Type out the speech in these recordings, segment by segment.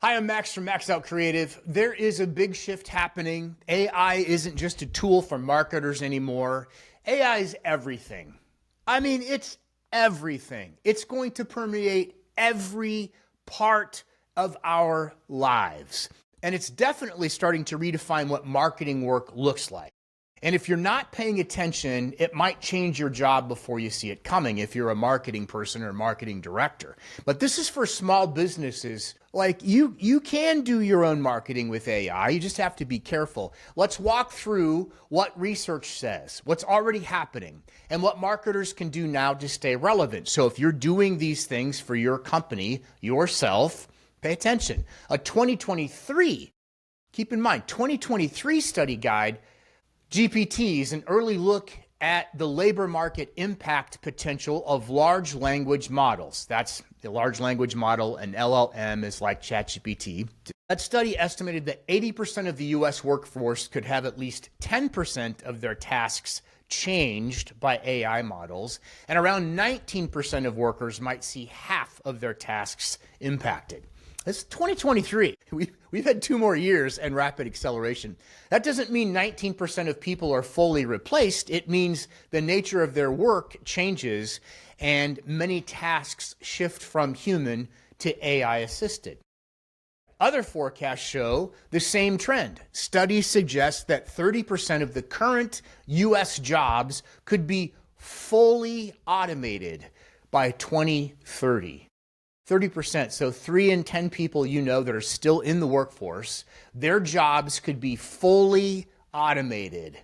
Hi, I'm Max from Max Out Creative. There is a big shift happening. AI isn't just a tool for marketers anymore. AI is everything. I mean, it's everything. It's going to permeate every part of our lives. And it's definitely starting to redefine what marketing work looks like. And if you're not paying attention, it might change your job before you see it coming if you're a marketing person or a marketing director. But this is for small businesses. Like you can do your own marketing with AI. You just have to be careful. Let's walk through what research says, what's already happening, and what marketers can do now to stay relevant. So if you're doing these things for your company, yourself, pay attention. A 2023, keep in mind, 2023 study guide, GPTs, an early look at the labor market impact potential of large language models. That's the large language model, an LLM is like ChatGPT. That study estimated that 80% of the US workforce could have at least 10% of their tasks changed by AI models, and around 19% of workers might see half of their tasks impacted. It's 2023. We've had 2 more years and rapid acceleration. That doesn't mean 19% of people are fully replaced. It means the nature of their work changes and many tasks shift from human to AI assisted. Other forecasts show the same trend. Studies suggest that 30% of the current US jobs could be fully automated by 2030. 30%, so 3 in 10 people you know that are still in the workforce, their jobs could be fully automated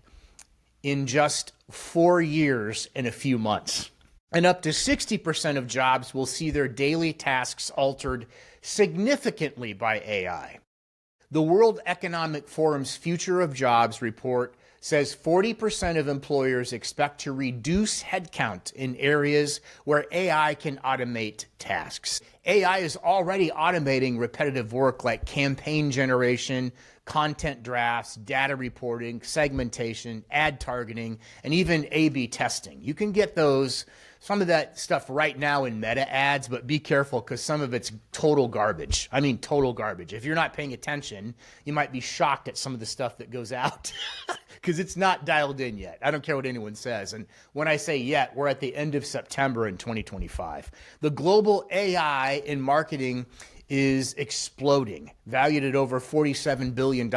in just 4 years and a few months. And up to 60% of jobs will see their daily tasks altered significantly by AI. The World Economic Forum's Future of Jobs report says 40% of employers expect to reduce headcount in areas where AI can automate tasks. AI is already automating repetitive work like campaign generation, content drafts, data reporting, segmentation, ad targeting, and even A/B testing. You can get some of that stuff right now in meta ads, but be careful because some of it's total garbage. I mean, total garbage. If you're not paying attention, you might be shocked at some of the stuff that goes out because it's not dialed in yet. I don't care what anyone says. And when I say yet, we're at the end of September in 2025. The global AI in marketing is exploding, valued at over $47 billion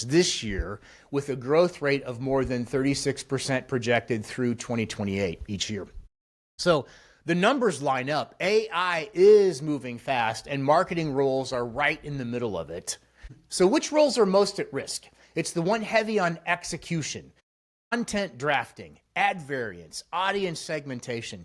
this year, with a growth rate of more than 36% projected through 2028 each year. So the numbers line up. AI is moving fast, and marketing roles are right in the middle of it. So which roles are most at risk? It's the one heavy on execution, content drafting, ad variance, audience segmentation,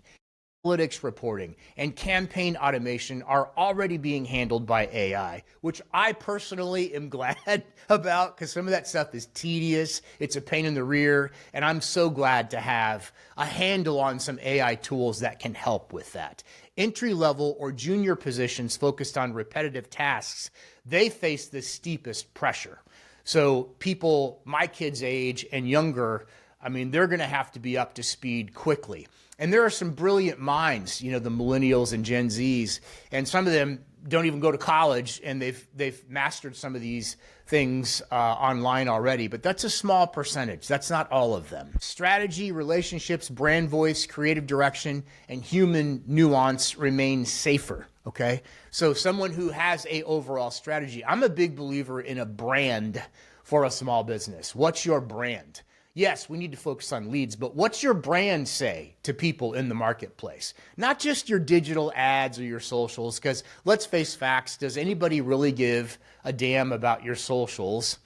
analytics reporting, and campaign automation are already being handled by AI, which I personally am glad about because some of that stuff is tedious, it's a pain in the rear, and I'm so glad to have a handle on some AI tools that can help with that. Entry-level or junior positions focused on repetitive tasks, they face the steepest pressure. So people my kids' age and younger, I mean, they're going to have to be up to speed quickly. And there are some brilliant minds, the millennials and Gen Zs, and some of them don't even go to college, and they've mastered some of these things online already, but that's a small percentage. That's not all of them. Strategy, relationships, brand voice, creative direction, and human nuance remain safer, okay? So someone who has a overall strategy. I'm a big believer in a brand for a small business. What's your brand? Yes, we need to focus on leads, but what's your brand say to people in the marketplace? Not just your digital ads or your socials, because let's face facts, does anybody really give a damn about your socials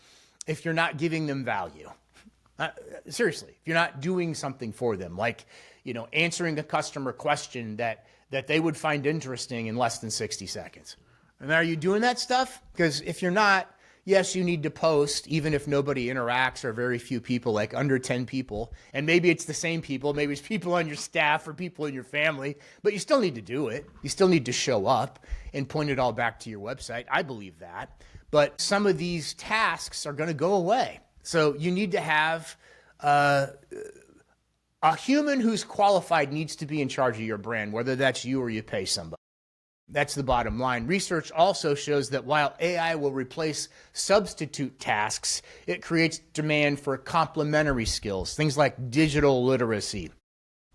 if you're not giving them value? Seriously, if you're not doing something for them, like, answering a customer question that they would find interesting in less than 60 seconds. And are you doing that stuff? Because if you're not, yes, you need to post, even if nobody interacts or very few people, like under 10 people. And maybe it's the same people. Maybe it's people on your staff or people in your family. But you still need to do it. You still need to show up and point it all back to your website. I believe that. But some of these tasks are going to go away. So you need to have a human who's qualified needs to be in charge of your brand, whether that's you or you pay somebody. That's the bottom line. Research also shows that while AI will replace substitute tasks, it creates demand for complementary skills, things like digital literacy,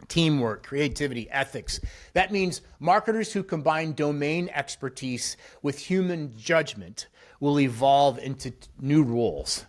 teamwork, creativity, ethics. That means marketers who combine domain expertise with human judgment will evolve into new roles.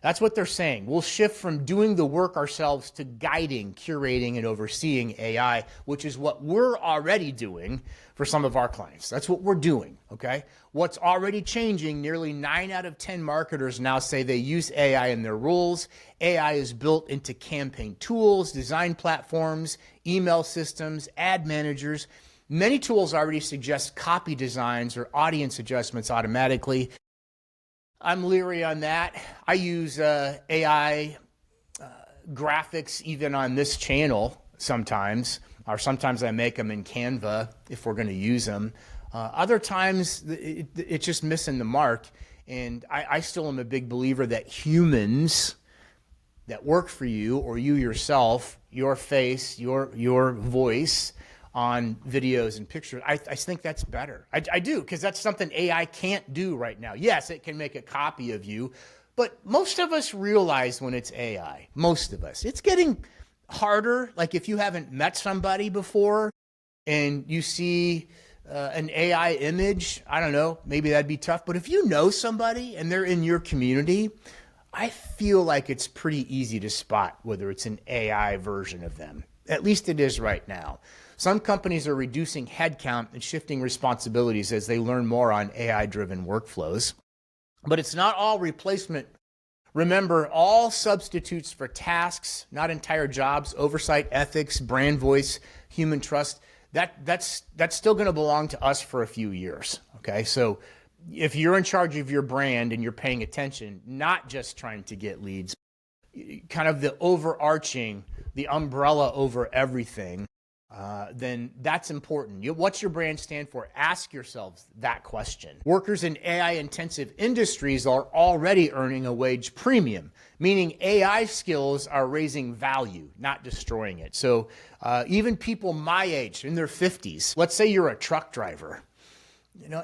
That's what they're saying. We'll shift from doing the work ourselves to guiding, curating, and overseeing AI, which is what we're already doing for some of our clients. That's what we're doing, okay? What's already changing, nearly 9 out of 10 marketers now say they use AI in their roles. AI is built into campaign tools, design platforms, email systems, ad managers. Many tools already suggest copy designs or audience adjustments automatically. I'm leery on that. I use AI graphics even on this channel sometimes, or sometimes I make them in Canva if we're going to use them. Other times it's just missing the mark. And I still am a big believer that humans that work for you, or you yourself, your face, your voice on videos and pictures, I think that's better. I do, because that's something AI can't do right now. Yes, it can make a copy of you, but most of us realize when it's AI, most of us, it's getting harder. Like if you haven't met somebody before and you see an AI image, I don't know, maybe that'd be tough. But if you know somebody and they're in your community, I feel like it's pretty easy to spot whether it's an AI version of them. At least it is right now. Some companies are reducing headcount and shifting responsibilities as they learn more on AI-driven workflows. But it's not all replacement. Remember, all substitutes for tasks, not entire jobs, oversight, ethics, brand voice, human trust, that's still going to belong to us for a few years, okay? So if you're in charge of your brand and you're paying attention, not just trying to get leads, kind of the overarching, the umbrella over everything, then that's important. What's your brand stand for? Ask yourselves that question. Workers in AI-intensive industries are already earning a wage premium, meaning AI skills are raising value, not destroying it. So even people my age, in their 50s, let's say you're a truck driver,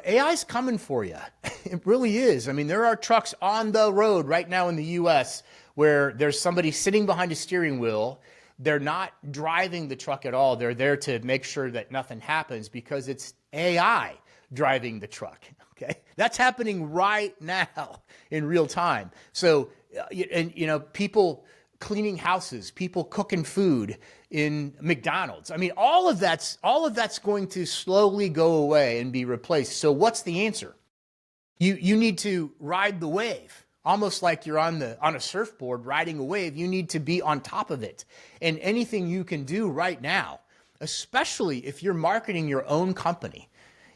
AI's coming for you. It really is. I mean, there are trucks on the road right now in the US where there's somebody sitting behind a steering wheel. They're not driving the truck at all. They're there to make sure that nothing happens because it's AI driving the truck, okay? That's happening right now in real time. So, people cleaning houses, people cooking food in McDonald's. I mean, all of that's going to slowly go away and be replaced. So what's the answer? You need to ride the wave. Almost like you're on a surfboard riding a wave, you need to be on top of it. And anything you can do right now, especially if you're marketing your own company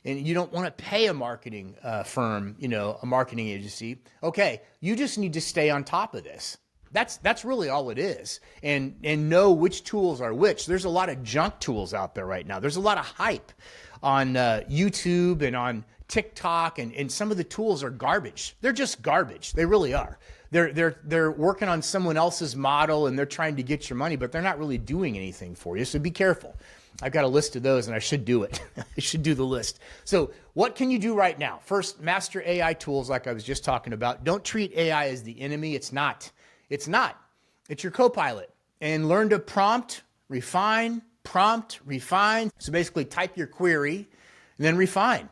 and you don't want to pay a marketing firm, a marketing agency, okay, you just need to stay on top of this. That's really all it is. And know which tools are which. There's a lot of junk tools out there right now. There's a lot of hype on YouTube and on TikTok, and some of the tools are garbage. They're just garbage. They really are. They're working on someone else's model and they're trying to get your money, but they're not really doing anything for you. So be careful. I've got a list of those and I should do it. I should do the list. So what can you do right now? First, master AI tools like I was just talking about. Don't treat AI as the enemy. It's not. It's not. It's your co-pilot. And learn to prompt, refine. So basically type your query and then refine.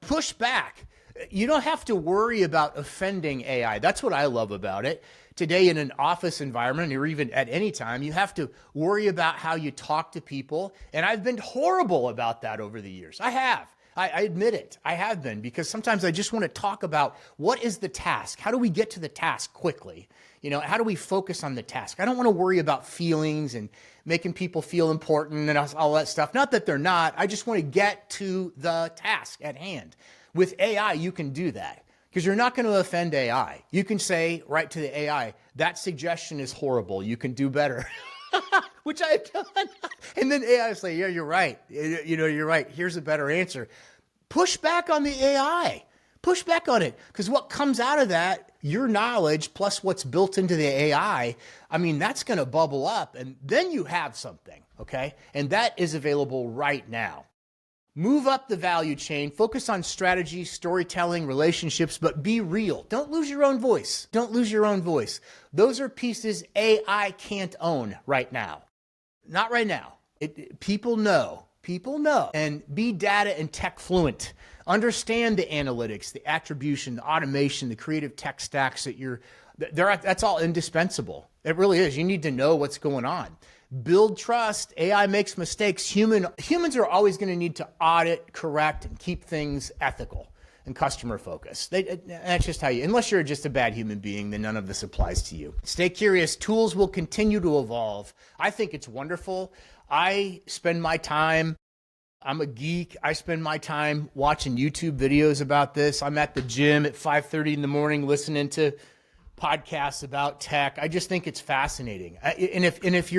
Push back. You don't have to worry about offending AI. That's what I love about it. Today in an office environment, or even at any time, you have to worry about how you talk to people. And I've been horrible about that over the years. I have. I admit it. I have been, because sometimes I just want to talk about what is the task? How do we get to the task quickly? How do we focus on the task? I don't want to worry about feelings and making people feel important and all that stuff. Not that they're not. I just want to get to the task at hand. With AI, you can do that because you're not going to offend AI. You can say right to the AI, that suggestion is horrible. You can do better. Which I've done. And then AI will say, yeah, you're right. You're right. Here's a better answer. Push back on the AI. Push back on it. Because what comes out of that, your knowledge plus what's built into the AI, that's going to bubble up. And then you have something, okay? And that is available right now. Move up the value chain, focus on strategy, storytelling, relationships, but be real. Don't lose your own voice. Don't lose your own voice. Those are pieces AI can't own right now. Not right now. People know. People know. And be data and tech fluent. Understand the analytics, the attribution, the automation, the creative tech stacks that's all indispensable. It really is. You need to know what's going on. Build trust. AI makes mistakes. Humans are always going to need to audit, correct, and keep things ethical and customer focused. That's just how unless you're just a bad human being, then none of this applies to you. Stay curious. Tools will continue to evolve. I think it's wonderful. I'm a geek. I spend my time watching YouTube videos about this. I'm at the gym at 5:30 in the morning listening to podcasts about tech. I just think it's fascinating. And if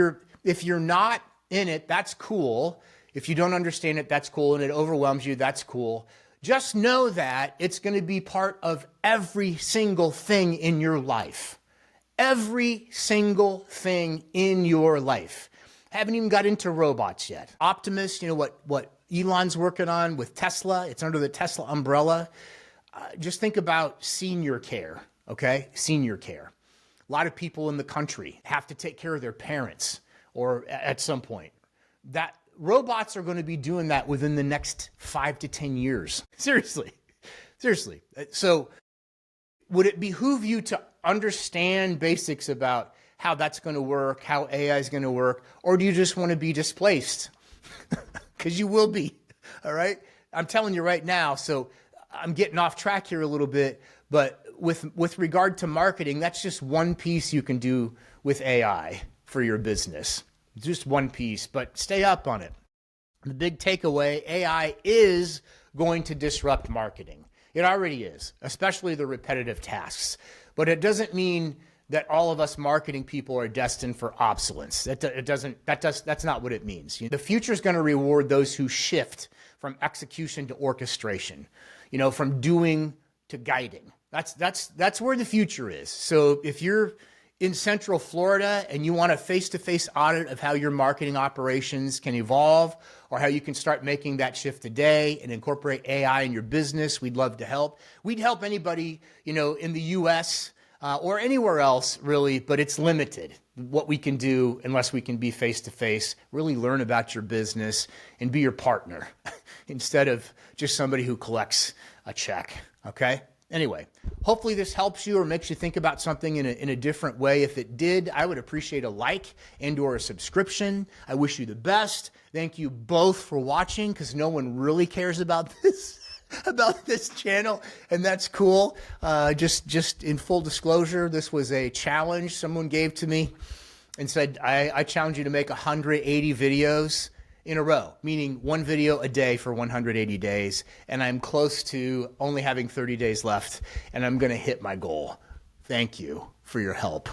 you're not in it, that's cool. If you don't understand it, that's cool. And it overwhelms you, that's cool. Just know that it's going to be part of every single thing in your life. Every single thing in your life. Haven't even got into robots yet. Optimus, you know what Elon's working on with Tesla. It's under the Tesla umbrella. Just think about senior care, okay? Senior care. A lot of people in the country have to take care of their parents or at some point. That robots are going to be doing that within the next 5 to 10 years. Seriously. So would it behoove you to understand basics about how that's going to work, how AI is going to work, or do you just want to be displaced? Because you will be, all right? I'm telling you right now, so I'm getting off track here a little bit, but with regard to marketing, that's just one piece you can do with AI for your business. Just one piece, but stay up on it. The big takeaway, AI is going to disrupt marketing. It already is, especially the repetitive tasks. But it doesn't mean that all of us marketing people are destined for obsolescence. That's not what it means. The future is going to reward those who shift from execution to orchestration, from doing to guiding. That's where the future is. So if you're in Central Florida and you want a face-to-face audit of how your marketing operations can evolve or how you can start making that shift today and incorporate AI in your business, we'd love to help. We'd help anybody, in the US or anywhere else really, but it's limited what we can do unless we can be face-to-face, really learn about your business and be your partner instead of just somebody who collects a check, okay? Anyway, hopefully this helps you or makes you think about something in a different way. If it did, I would appreciate a like and or a subscription. I wish you the best. Thank you both for watching because no one really cares about this channel, and that's cool. Just in full disclosure, this was a challenge someone gave to me and said, I challenge you to make 180 videos in a row, meaning one video a day for 180 days. And I'm close to only having 30 days left, and I'm going to hit my goal. Thank you for your help.